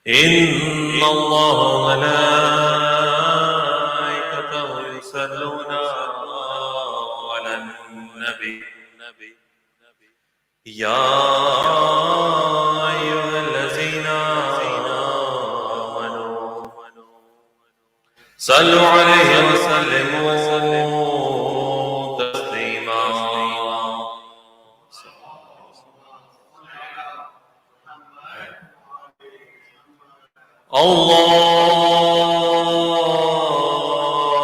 إن الله وملائكته يصلون على النبي يا أيها الذين آمنوا صلوا عليه وسلموا تسليما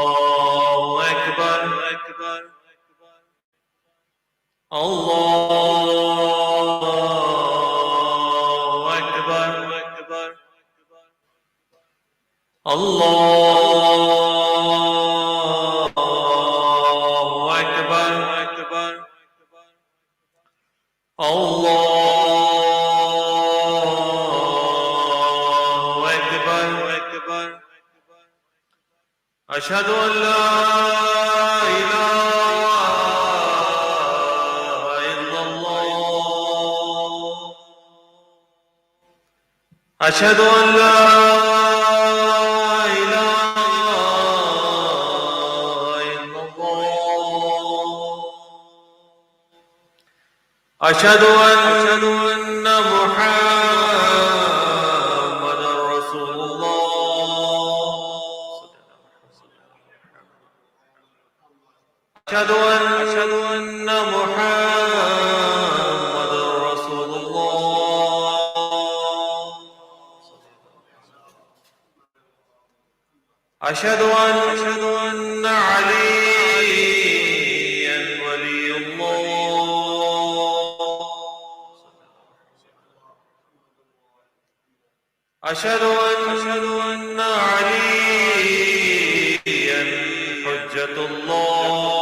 الله أكبر الله أكبر الله أكبر الله أكبر أشهد أن لا إله إلا الله أشهد أن لا إله إلا الله أشهد أن محمدا رسول الله أشهد أن محمدا رسول الله أشهد أن عليا ولي الله أشهد أن عليا حجة الله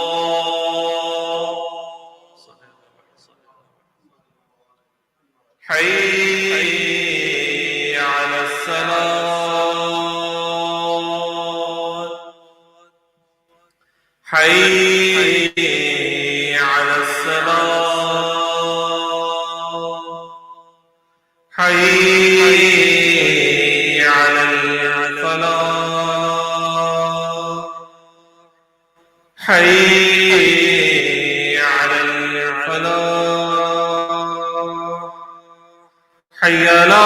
حي على الصلاة حي على الصلاة حي على الفلاح حي على الفلاح حي على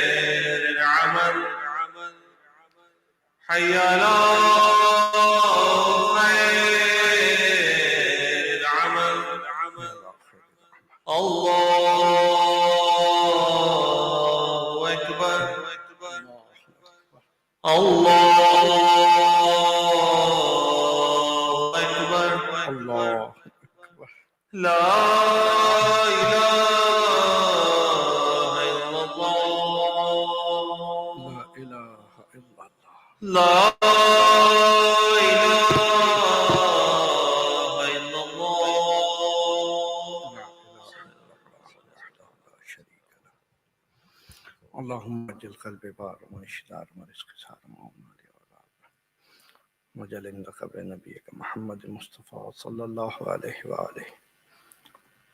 خير العمل حي على خير العمل الله أكبر الله أكبر الله لا إله إلا الله لا إله إلا الله لا إله إلا الله لا إله إلا الله وحده لا شريك له اللهم اجعل قلبي بار وانشدار ورزق سار ومالي وجل عندك بنبيك محمد المصطفى صلى الله عليه وآله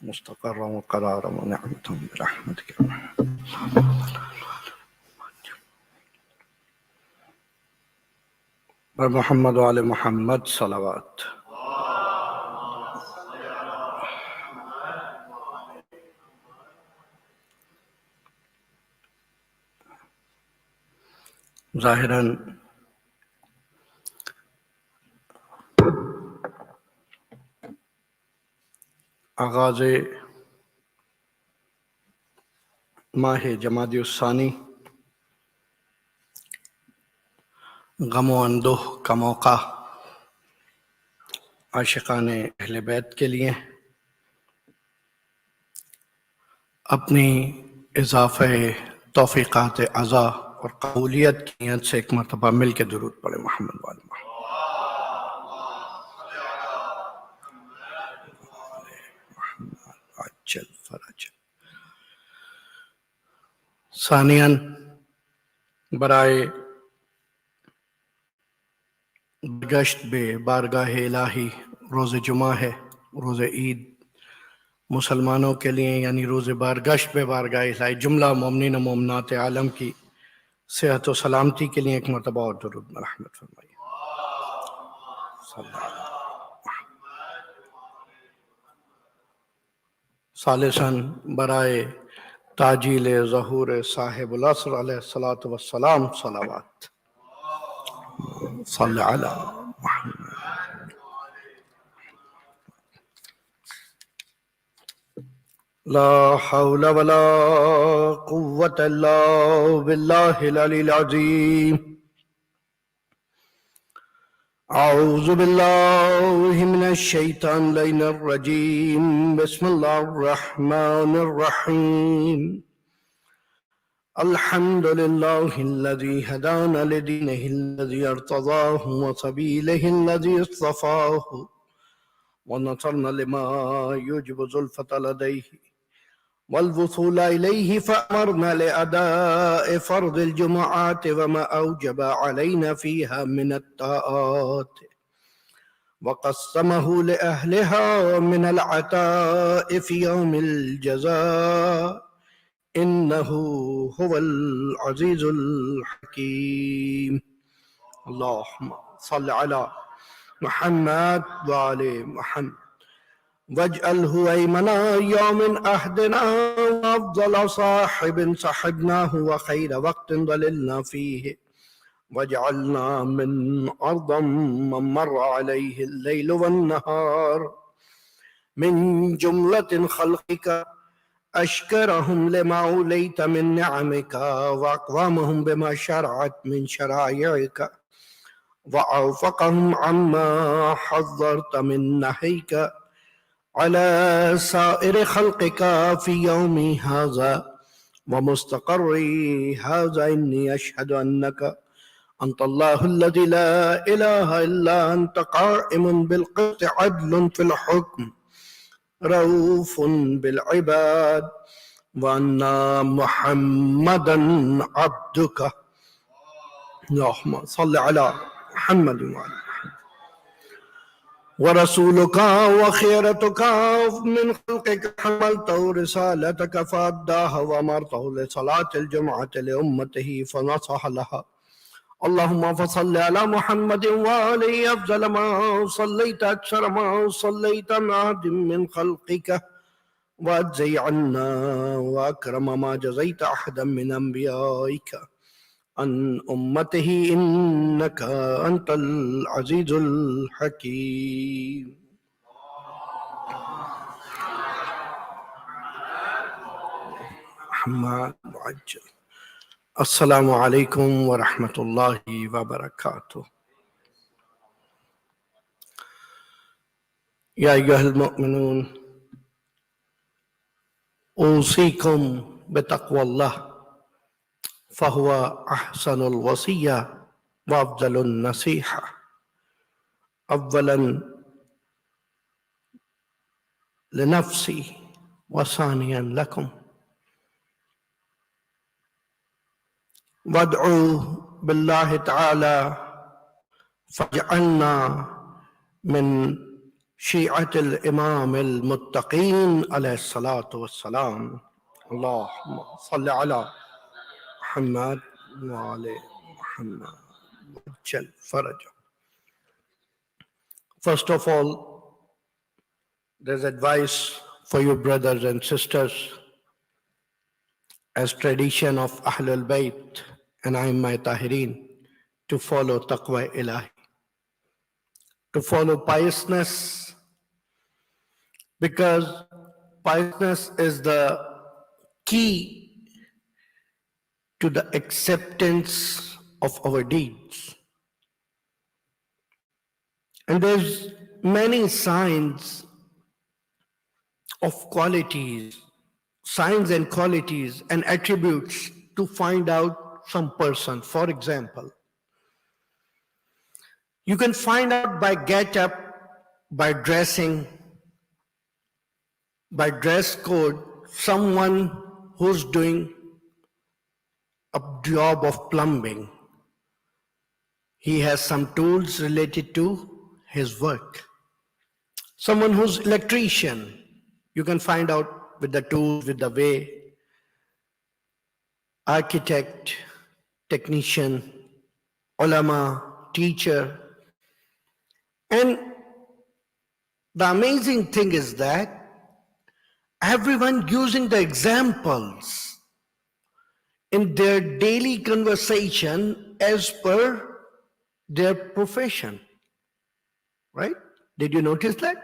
مستقرا وقرارا ونعمة برحمتك محمد وعلى محمد صلوات ज़ाहिरन आगाज़ माह जमादियुस्सानी गम व अंदोह का मौका आशिकाने अहले बैत के लिए अपनी इज़ाफ़े तौफ़ीक़ात अज़ा और कबूलियत की नीयत से एक मरतबा मिल के दुरूद पढ़े मोहम्मद वाले अज्जल फरज। सानियन बराए गश्त बे बारगाह इलाही रोज़ जुमा है, रोज़ ईद मुसलमानों के लिए यानी रोज़े बारगश्त पे बारगाह इलाही जुमला मोमिनीन मोमनात आलम की सेहत व सलामती के लिए एक मरतबा और दुरूद रहमत फरमाइए। सालिसन बराए ताजील ज़हूर साहिबुल असर अलैहिस्सलातु वस्सलाम सलावत सल्लल्लाहु अला मुहम्मद। ला हौला वला कुव्वता इल्ला बिल्लाहिल अलील अज़ीम। अऊज़ु बिल्लाहि मिनश शैतानिर रजीम। बिस्मिल्लाहिर रहमानिर रहीम। अल्हम्दुलिल्लाहिल्लज़ी हदाना लिदीनिहिल्लज़ी अर्तज़ाहु व सबीलिहिल्लज़ी इस्तफ़ाहु व नसरना लिमा युजिबु ज़ुल्फ़ता लदैहि वल्वुसूल इलैहि फ़अमरना लिअदाइ फ़र्ज़िल जुमुआति वमा औजब अलैना फ़ीहा मिनत ताआत वक़स्समहु लिअहलिहा मिनल अताइ फ़ी यौमिल जज़ा इन्नहु हुवल अज़ीज़ुल हकीम। अल्लाहुम्मा सल्लि अला मुहम्मद व आले मुहम्मद वजअलहु अयमना यौमिन अहदिना व अफ़ज़ल साहिबिन सहिबनाहु व खैर वक़्तिन ज़लिलना फ़ीहि वजअलना मिन अर्दम मर्र अलैहि अल-लैलु वन-नहार मिन जुमलतिन खल्क़िका अश्करहुम लिमा उलैता मिन निअमिका व अक़वामहुम बिमा शरअत मिन शराइइका व औफ़क़हुम अम्मा हज़्ज़रत मिन नहीका अला साइर खल्क़िका फ़ी यौमी हाज़ा व मुस्तक़र्रि हाज़ा इन्नी अशहदु अन्नका अंतल्लाहुल्लज़ी ला इलाहा इल्ला अंत क़ाइमुन बिल क़िस्ति अदलुन फ़िल हुक्म रऊफ़ुन बिल इबाद व अन्ना मुहम्मदन अब्दुका। अल्लाहुम्मा सल्लि अला मुहम्मद व अला व रसूलुका व खीरतुका मिन खल्क़िका हमलतहु रिसालतका फ़अद्दाहा व अमरतहु लिसलातिल जुमुअति लिउम्मतिही फ़नसह लहा। अल्लाहुम्मा फ़सल्लि अला मुहम्मद व आलिहि अफ़ज़ल मा सल्लैता अक्सर मा सल्लैता मिन खल्क़िका व अज्ज़ि अन्ना व अकरम मा जज़ैता अहदन मिन अंबियाइका अन उम्मतिही इन्नका अंतल अज़ीज़ुल हकीम। अस्सलामु अलैकुम व रहमतुल्लाहि व बरकातुहू। या अय्युहल मुमिनून ऊसीकुम बितक़्वल्लाह फ़हुवा अहसनुल वसिय्या व अफ़ज़लुन नसीहा। अव्वलन लिनफ़्सी व सानियन लकुम वदअू बिल्लाहि तआला फ़जअलना मिन शीअतिल इमामिल मुत्तक़ीन अलैहिस्सलातु वस्सलाम। अल्लाहुम्मा सल्लि अला मुहम्मद व आले Muhammad वज्जल फ़रज। First of all, there's advice for you brothers and sisters as tradition of Ahlul Bayt and A'immah Tahirin to follow taqwa ilahi, to follow piousness, because piousness is the key to the acceptance of our deeds. And there's many signs of qualities, signs and qualities and attributes to find out some person. For example, you can find out by get up, by dressing, by dress code, someone who's doing a job of plumbing. He has some tools related to his work. Someone who's electrician, You can find out with the tools, with the way, architect, technician, ulama, teacher. And the amazing thing is that everyone using the examples in their daily conversation as per their profession, right? Did you notice that?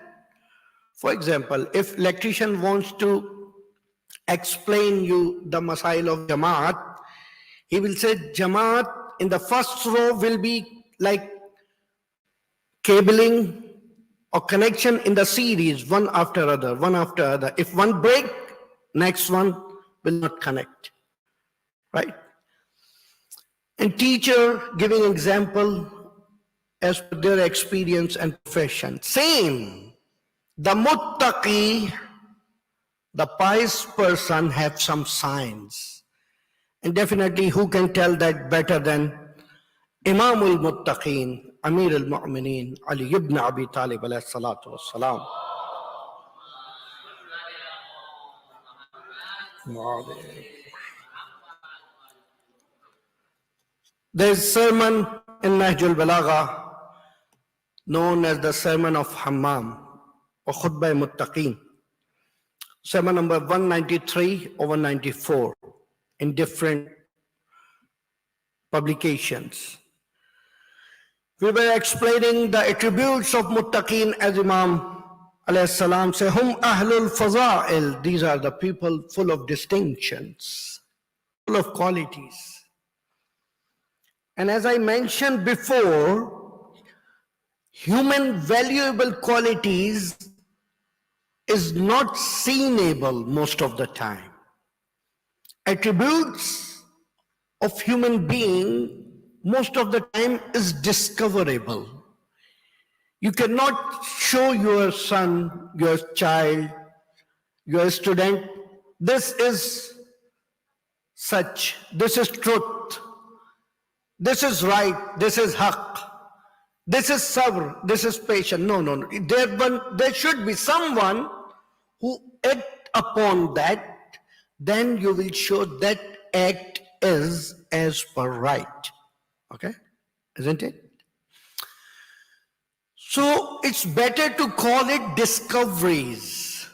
For example, if electrician wants to explain you the masail of Jamaat, he will say Jamaat in the first row will be like cabling or connection in the series, one after other, one after other. If one break, next one will not connect, right? And teacher giving example as per their experience and profession. Same, the muttaqi, the pious person, have some signs. And definitely who can tell that better than Imam al-Muttaqeen, Amir al-Mu'mineen, Ali ibn Abi Talib alayhi salatu wassalam. There's a sermon in Nahjul Balagha known as the Sermon of Hammam or Khutbah Muttaqeen. Sermon number 193 or 194 in different publications. We were explaining the attributes of Muttaqeen as Imam alayhi salam say, Hum ahlul faza'il. These are the people full of distinctions, full of qualities. And as I mentioned before, human valuable qualities is not seenable most of the time. Attributes of human being most of the time is discoverable. You cannot show your son, your child, your student, this is such, this is truth, this is right, this is haqq, this is sabr, this is patient. No. There should be someone who act upon that, then you will show that act is as per right. Okay? Isn't it? So it's better to call it discoveries,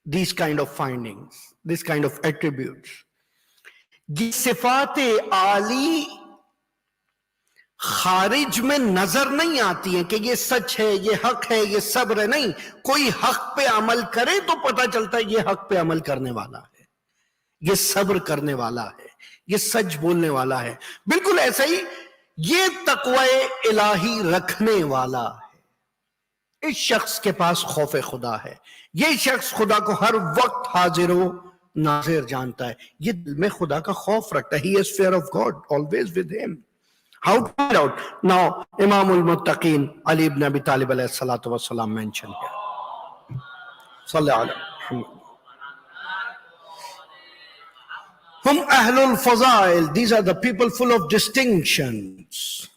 these kind of findings, this kind of attributes. ये सिफाते आली खारिज में नजर नहीं आती हैं कि ये सच है, ये हक है, ये सब्र है। नहीं, कोई हक पे अमल करे तो पता चलता है ये हक पे अमल करने वाला है, ये सब्र करने वाला है, ये सच बोलने वाला है। बिल्कुल ऐसा ही ये तकवाए इलाही रखने वाला है, इस शख्स के पास खौफ खुदा है, ये शख्स खुदा को हर वक्त हाजिर नाजिर जानता है, ये दिल में खुदा का खौफ रखता है। He has fear of God always with him. How to find out? Now, Imam al-Muttaqeen, Ali ibn Abi Talib alayhi salatu wassalam mentioned here. Sallallahu alayhi. Hum ahlul fazail. These are the people full of distinctions.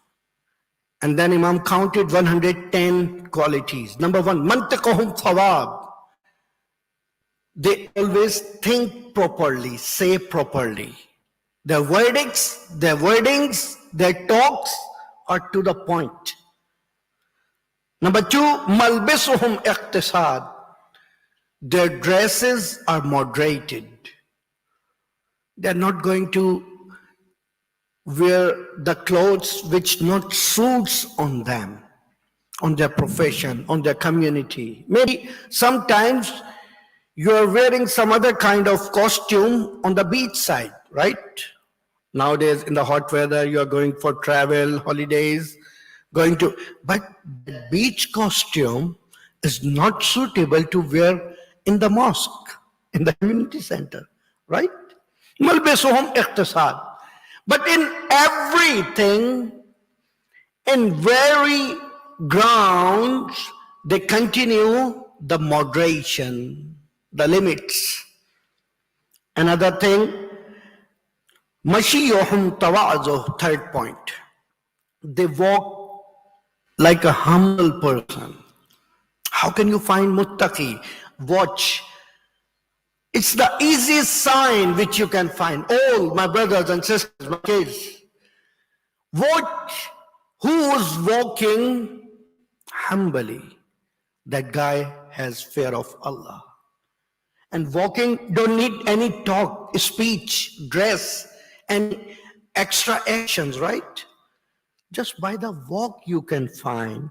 And then Imam counted 110 qualities. Number one, mantiqahum thawab. They always think properly, say properly. Their verdicts, their wordings, their talks are to the point. Number two, malbisuhum iqtisad. Their dresses are moderated. They are not going to wear the clothes which not suits on them, on their profession, on their community. Maybe sometimes you are wearing some other kind of costume on the beach side, right? Nowadays in the hot weather, you are going for travel, holidays, but the beach costume is not suitable to wear in the mosque, in the community center, right? Malbisuhum iqtisad. But in everything, in very grounds, they continue the moderation, the limits. Another thing, mashiyuhum tawazuh, third point. They walk like a humble person. How can you find muttaqi? Watch It's the easiest sign which you can find. All my brothers and sisters, my kids, watch who's walking humbly. That guy has fear of Allah. And walking don't need any talk, speech, dress, and extra actions, right? Just by the walk you can find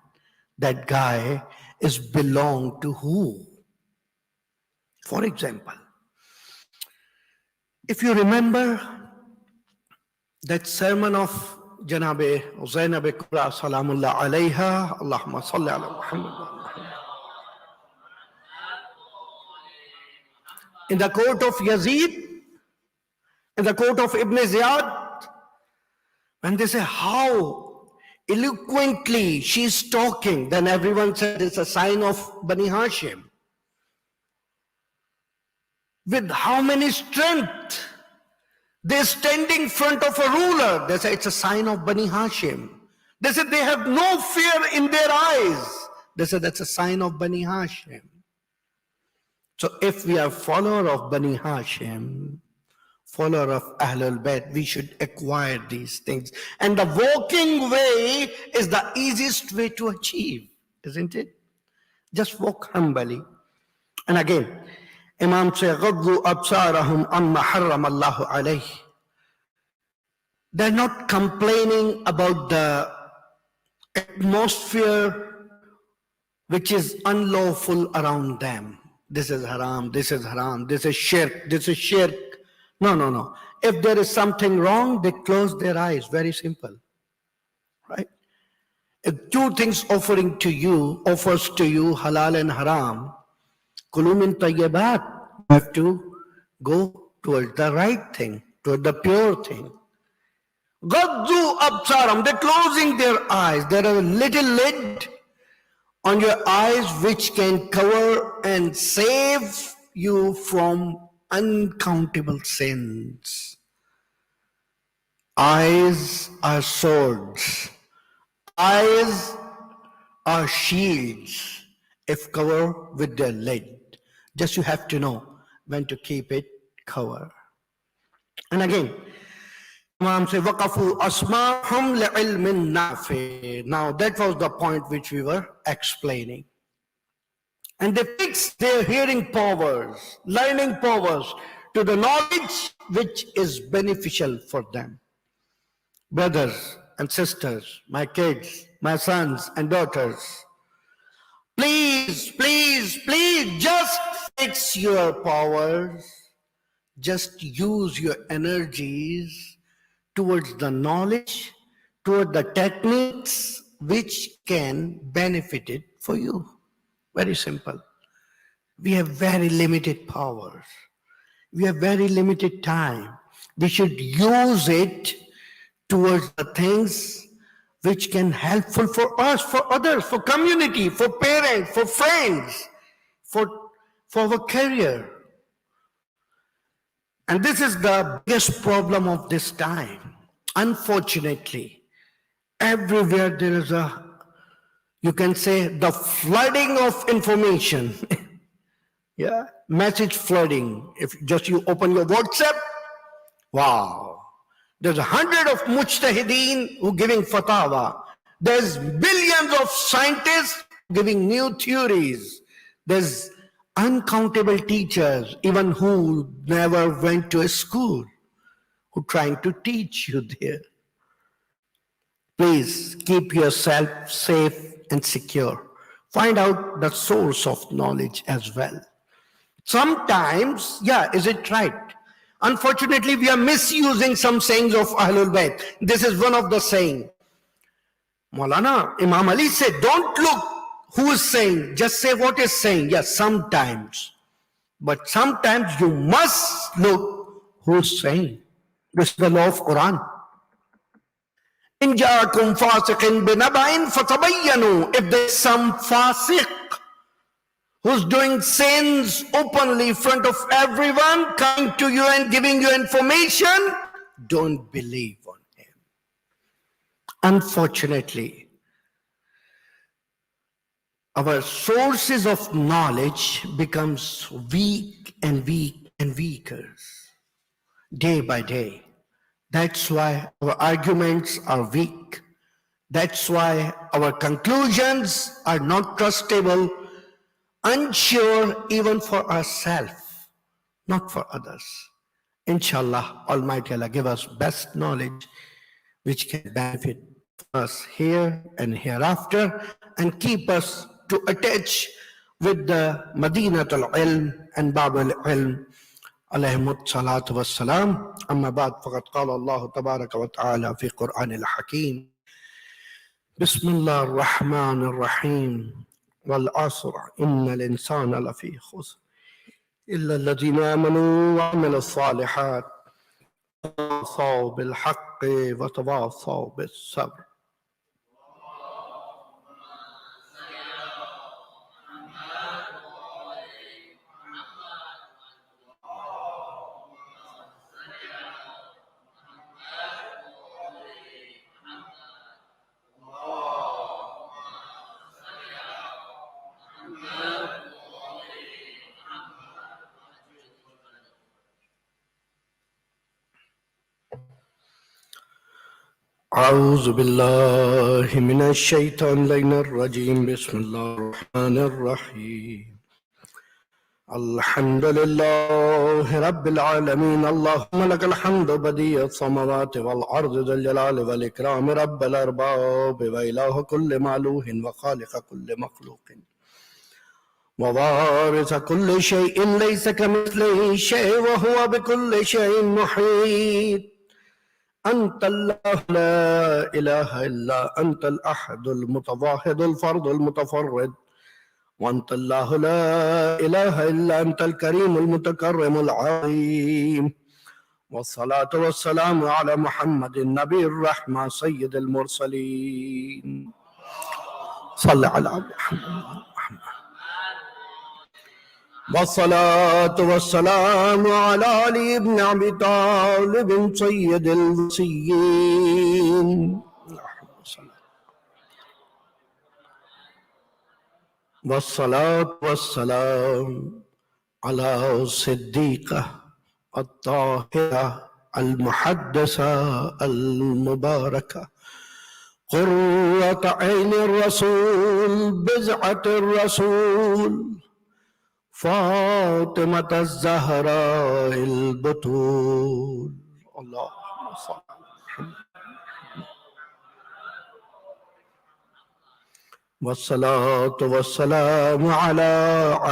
that guy is belong to who. For example, if you remember that sermon of Janabe Zainab Kubra Salamullah alayha, Allahumma salli ala Muhammad. In the court of Yazid, in the court of Ibn Ziyad, when they say how eloquently she's talking, then everyone said it's a sign of Bani Hashim. With how many strength? They're standing in front of a ruler. They say it's a sign of Bani Hashim. They said they have no fear in their eyes. They said that's a sign of Bani Hashim. So if we are follower of Bani Hashim, follower of Ahlul Bayt, we should acquire these things. And the walking way is the easiest way to achieve, isn't it? Just walk humbly. And again, Imam says, غَضُّوا أَبْصَارَهُمْ أَمَّا حَرَّمَ اللَّهُ عَلَيْهِ. They're not complaining about the atmosphere which is unlawful around them. This is haram, this is haram, this is shirk, this is shirk. No. If there is something wrong, they close their eyes. Very simple. Right? If two things offers to you halal and haram, kulu min tayyibat, you have to go towards the right thing, toward the pure thing. Gaddu absaram, they're closing their eyes. There are a little lid on your eyes which can cover and save you from uncountable sins. Eyes are swords. Eyes are shields if covered with their lid. Just you have to know when to keep it covered. And again, Imam says, وَقَفُوا أَسْمَاهُمْ لِعِلْمٍ نَافِعٍ. Now that was the point which we were explaining. And they fix their hearing powers, learning powers to the knowledge which is beneficial for them. Brothers and sisters, my kids, my sons and daughters, please, just fix your powers. Just use your energies towards the knowledge, toward the techniques which can benefit it for you. Very simple. We have very limited powers. We have very limited time. We should use it towards the things which can helpful for us, for others, for community, for parents, for friends, for our career. And this is the biggest problem of this time. Unfortunately, everywhere there is you can say the flooding of information. Yeah, message flooding. If just you open your WhatsApp, wow. There's 100 of mujtahideen who giving fatwa. There's billions of scientists giving new theories. There's uncountable teachers, even who never went to a school, who trying to teach you there. Please keep yourself safe and secure. Find out the source of knowledge as well. Sometimes, is it right? Unfortunately, we are misusing some sayings of Ahlul Bayt. This is one of the saying. Maulana, Imam Ali said, don't look who is saying, just say what is saying. Yes, sometimes. But sometimes you must look who is saying. This is the law of Quran. إن جاءكم فاسق بنبأ فتبينوا. If there's some fasiq who's doing sins openly in front of everyone, coming to you and giving you information, don't believe on him. Unfortunately, our sources of knowledge becomes weak and weak and weaker day by day. That's why our arguments are weak. That's why our conclusions are not trustable, unsure even for ourselves, not for others. Inshallah, Almighty Allah give us best knowledge which can benefit for us here and hereafter and keep us to attach with the Madinatul Ilm and Babul Ilm عليهم الصلاة والسلام. أما بعد فقد قال الله تبارك وتعالى في قرآن الحكيم بسم الله الرحمن الرحيم والعصر إن الإنسان لفي خسر إلا الذين آمنوا وعملوا الصالحات وتواصوا بالحق وتواصوا بالصبر. أعوذ بالله من الشيطان اللعين الرجيم بسم الله الرحمن الرحيم الحمد لله رب العالمين اللهم لك الحمد بديع السماوات والأرض ذو الجلال والإكرام رب الأرباب وإله كل معلوه وخالق كل مخلوق ووارث كل شيء ليس كمثله شيء وهو بكل شيء محيط أنت الله لا إله إلا أنت الأحد المتواحد الفرد المتفرد وأنت الله لا إله إلا أنت الكريم المتكرم العظيم والصلاة والسلام على محمد النبي الرحمة سيد المرسلين صل على محمد والصلاة والسلام على علي بن أبي طالب سيد الوصيين والصلاة والسلام على الصديقة الطاهرة المحدثة المباركة قرة عين الرسول بزعة الرسول فاطمة الزهراء البتول اللهم صل على محمد والصلاة والسلام على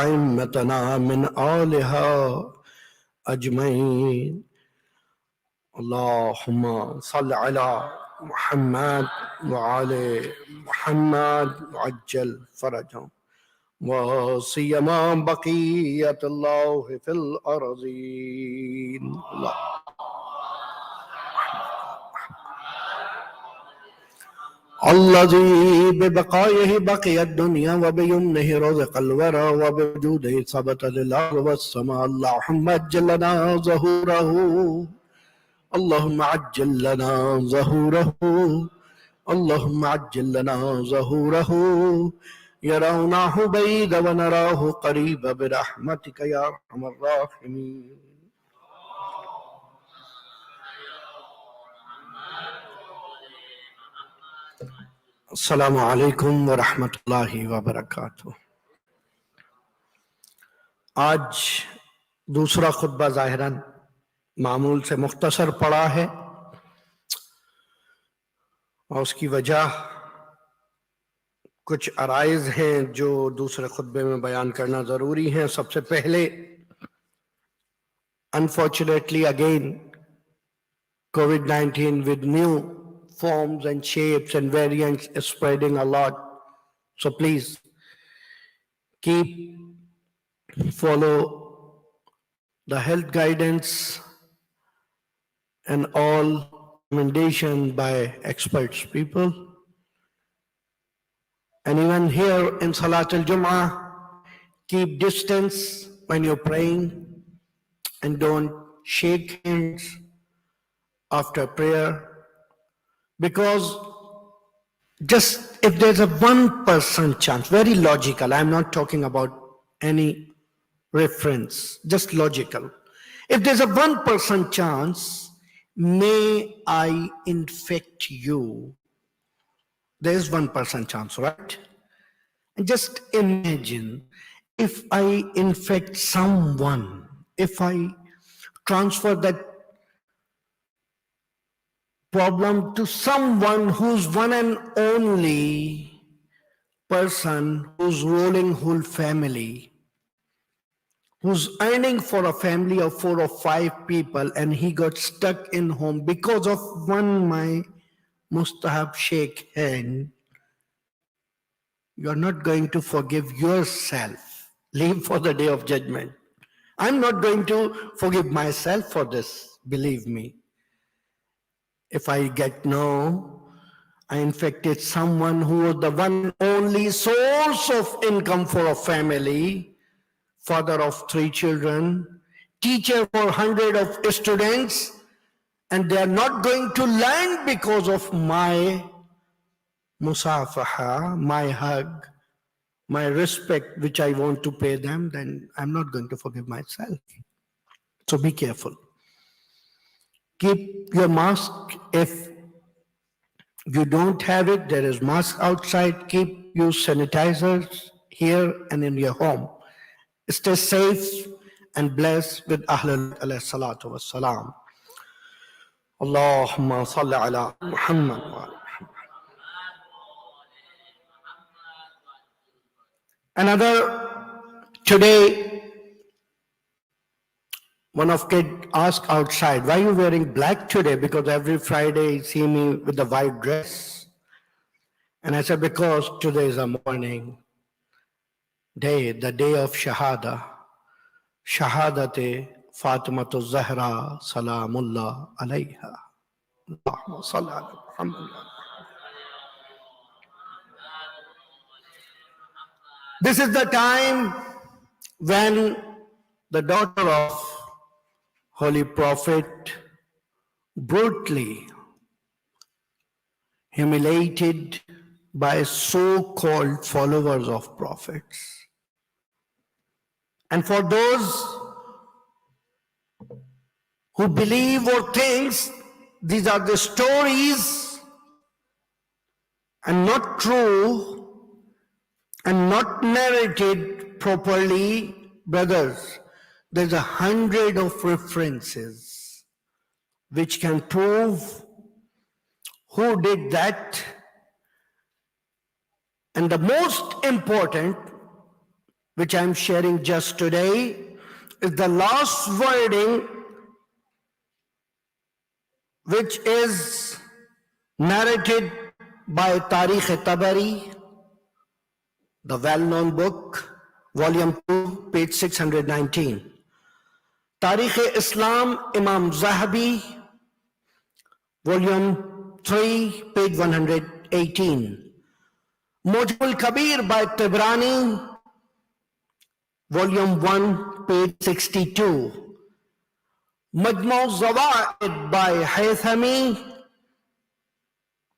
أئمتنا من آلها أجمعين اللهم صل على محمد وعلى محمد وعجل فرجهم وسيما بقية الله في الأرضين الله الذي ببقائه بقي الدنيا وبيمنه رزق الورى وبوجوده ثبت للأرض والسماء اللهم عجل لنا ظهوره اللهم عجل لنا ظهوره اللهم عجل لنا ظهوره يرونه بعيد ونراه قريب برحمتك يا أرحم الراحمين السلام علیکم ورحمۃ اللہ وبرکاتہ۔ آج دوسرا خطبہ ظاہراً معمول سے مختصر پڑا ہے اور اس کی وجہ کچھ عرائض ہیں جو دوسرے خطبے میں بیان کرنا ضروری ہیں۔ سب سے پہلے unfortunately again COVID-19 with new forms and shapes and variants is spreading a lot. So please follow the health guidance and all recommendations by experts people. And even here in Salat al-Jum'ah, keep distance when you're praying and don't shake hands after prayer. Because just if there's a 1% chance, very logical, I'm not talking about any reference, just logical. If there's a 1% chance, may I infect you? There's 1% chance, right? And just imagine if I infect someone, if I transfer that problem to someone who's one and only person who's ruling whole family, who's earning for a family of 4 or 5 people, and he got stuck in home because of one my mustahab shake hand, you're not going to forgive yourself. Leave for the day of judgment. I'm not going to forgive myself for this, believe me. If I get I infected someone who was the one only source of income for a family, father of 3 children, teacher for 100 of students, and they are not going to learn because of my musafaha, my hug, my respect, which I want to pay them, then I'm not going to forgive myself. So be careful. Keep your mask. If you don't have it, there is mask outside. Keep your sanitizers here and in your home. Stay safe and blessed with Ahlul alayhi salatu wassalam. Allahumma salli ala Muhammad wa ala Muhammad. Today, one of kids asked outside, why are you wearing black today? Because every Friday you see me with the white dress. And I said, because today is a morning day, the day of Shahada. Shahadate Fatimatu Zahra Salamullah alayha. Allahumma salli ala Muhammad. This is the time when the daughter of Holy Prophet brutally humiliated by so-called followers of prophets. And for those who believe or think these are the stories and not true and not narrated properly, brothers, there's 100 of references which can prove who did that. And the most important, which I'm sharing just today, is the last wording, which is narrated by Tarikh-e-Tabari, the well-known book, volume 2, page 619. Tarikh-e-Islam, Imam Zahabi, volume 3, page 118. Mujamul Kabir by Tabrani, volume 1, page 62. Majmu' Zawaid by Haythami,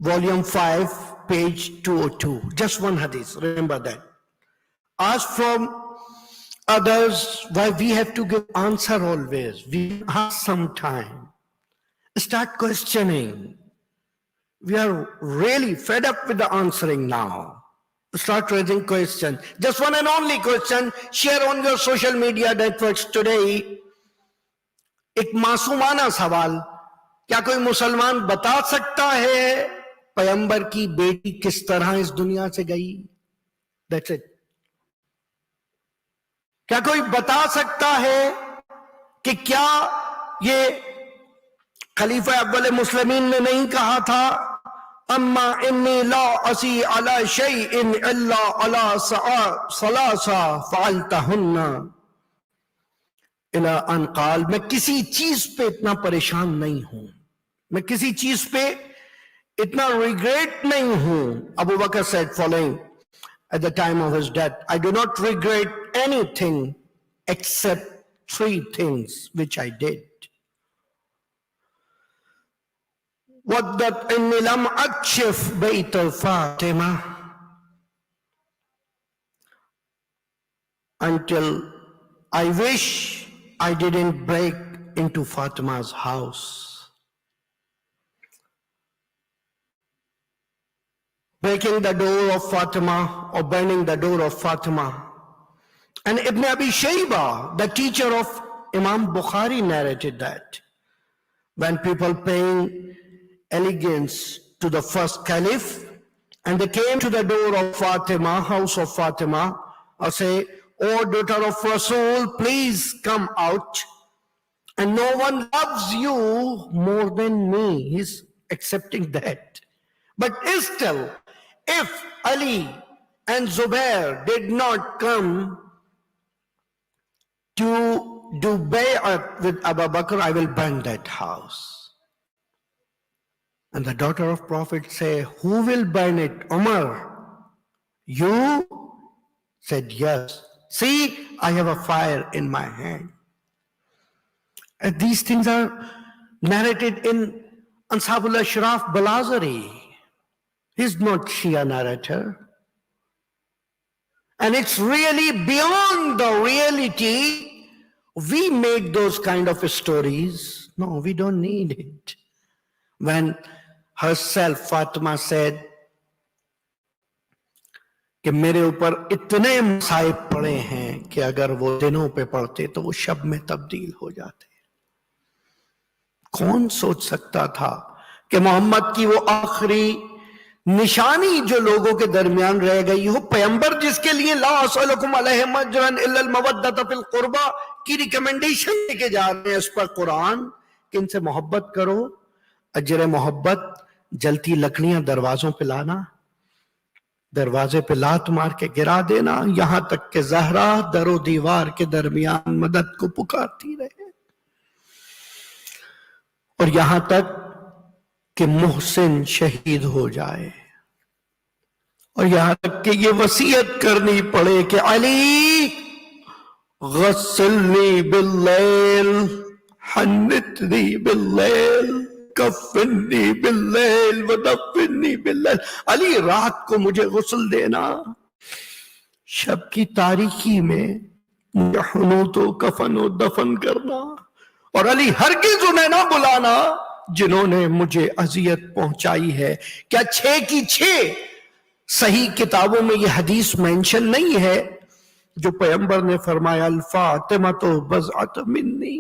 volume 5, page 202. Just one hadith, remember that. Ask from others why we have to give answer always. We ask some time. Start questioning. We are really fed up with the answering now. Start raising questions. Just one and only question. Share on your social media networks today. एक मासूमाना सवाल, क्या कोई मुसलमान बता सकता है पैगंबर की बेटी किस तरह इस दुनिया से गई? That's it. क्या कोई बता सकता है कि क्या ये खलीफा अव्वल मुस्लिमीन ने नहीं कहा था, अम्मा इन्नी ला असी अला शैइन इल्ला अला सलासा फअलतहुन्ना इला अन क़ाल, मैं किसी चीज पे इतना परेशान नहीं हूं, मैं किसी चीज पे इतना रिग्रेट नहीं हूं. Abu Bakr said following at the time of his death, I do not regret anything except 3 things which I did. وَدَّتْ إِنِّي لَمْ أَكْشِفْ بَيْتَ الْفَاطِمَةِ, until I wish I didn't break into Fatima's house, breaking the door of Fatima or burning the door of Fatima. And Ibn Abi Shayba, the teacher of Imam Bukhari, narrated that when people paying allegiance to the first caliph, and they came to the door of Fatima, house of Fatima, or say, "O daughter of Rasul, please come out. And no one loves you more than me." He's accepting that. But still, if Ali and Zubair did not come to do bay'at with Abu Bakr, I will burn that house. And the daughter of Prophet say, "Who will burn it? Umar, you?" Said, "Yes. See, I have a fire in my hand." And these things are narrated in Ansabul Ashraf Balazari. He's not Shia narrator. And it's really beyond the reality. We make those kind of stories. No, we don't need it. When herself Fatima said कि मेरे ऊपर इतने मसाइब पड़े हैं कि अगर वो दिनों पे पड़ते तो वो शब में तब्दील हो जाते। कौन सोच सकता था कि मोहम्मद की वो आखिरी निशानी जो लोगों के दरमियान रह गई हो, पैगंबर जिसके लिए ला असलकुम अलैहि अजरन इल्ला अल मवद्दत फिल कुर्बा की रिकमेंडेशन लेके जा रहे हैं उस पर कुरान कि इनसे मोहब्बत करो, अजर मोहब्बत, जलती लकड़ियां दरवाजों पे लाना, दरवाजे पे लात मार के गिरा देना, यहां तक के जहरा दरो दीवार के दरमियान मदद को पुकारती रहे, और यहां तक कि मुहसिन शहीद हो जाए, और यहां तक कि ये वसीयत करनी पड़े कि अली गस्सिलनी बिल्लैल हन्नितनी बिल्लैल कफ़िन्नी बिल्लैल वदफ़िन्नी बिल्लैल। अली रात को मुझे गुस्ल देना, शब की तारीकी में मुझे हुनूतो कफनो दफन करना, और अली हरगिज़ उन्हें ना बुलाना जिन्होंने मुझे अजियत पहुंचाई है। क्या 6 की 6 सही किताबों में यह हदीस मेंशन नहीं है जो पैगंबर ने फरमाया, अल फातिमा तो बज़अत मिन्नी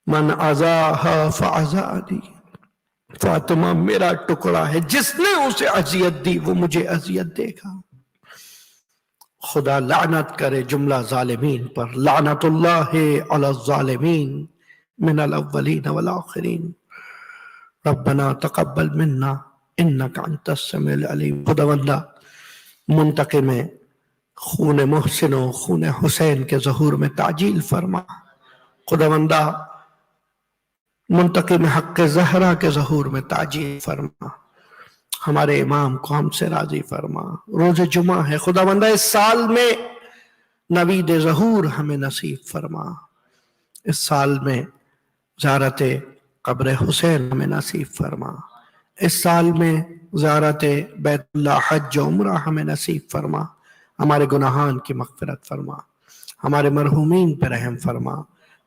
मन अज़ाहा फ़अज़ानी, फातिमा मेरा टुकड़ा है, जिसने उसे अजियत दी वो मुझे अजियत देगा। खुदा लानत करे जुमला ज़ालिमीन पर, लानतुल्लाहि अला ज़ालिमीन मिनल अव्वलीन वल आखिरीन। रब्बना तक़ब्बल मिन्ना इन्नका अंतस समीउल अलीम। खुदावंदा मुंतक़िम खून मुहसिन और खून हुसैन के ज़हूर में ताजील फरमा। खुदावंदा मुंतक़िम हक़ ज़हरा के ज़हूर में ताजील फरमा। हमारे इमाम को हमसे राजी फरमा। रोज़ जुमा है, खुदावंदा इस साल में नवीद ज़हूर हमें नसीब फरमा। इस साल में ज़ियारत क़ब्र हुसैन हमें नसीब फरमा। इस साल में ज़ियारत बैतुल्लाह हज उम्रा हमें नसीब फरमा। हमारे गुनाहान की मग़फ़िरत फरमा, हमारे मरहूमीन पे रहम फरमा,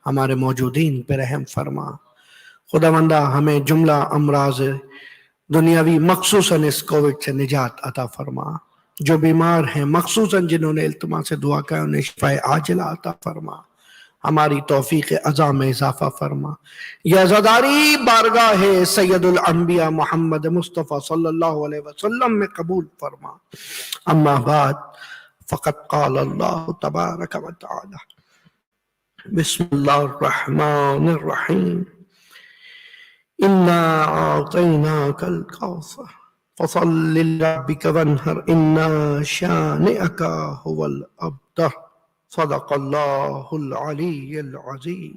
हमारे मौजूदीन पे रहम फरमा। खुदावंदा हमें जुमला अमराज दुनियावी मखसूसन इस कोविड से निजात अता फरमा। जो बीमार हैं मखसूसन जिन्होंने इल्तिमा से दुआ का उन्हें शिफ़ाए आजिला अता फरमा। हमारी तौफीक अज़ा में इजाफा फरमा। या ज़दारी बारगाह सैयदुल अंबिया मोहम्मद मुस्तफ़ा सल्लल्लाहु अलैहि वसल्लम में कबूल फरमा। अम्मा बाद फ़क़त क़ाल अल्लाह तबारक व तआला बिस्मिल्लाहिर रहमानिर रहीम इन्ना आतैनाकल कौसर फसल्लि लिरब्बिका वन्हर इन्ना शानिअका हुवल अब्तर। सदक़ल्लाहुल अलीयुल अज़ीम।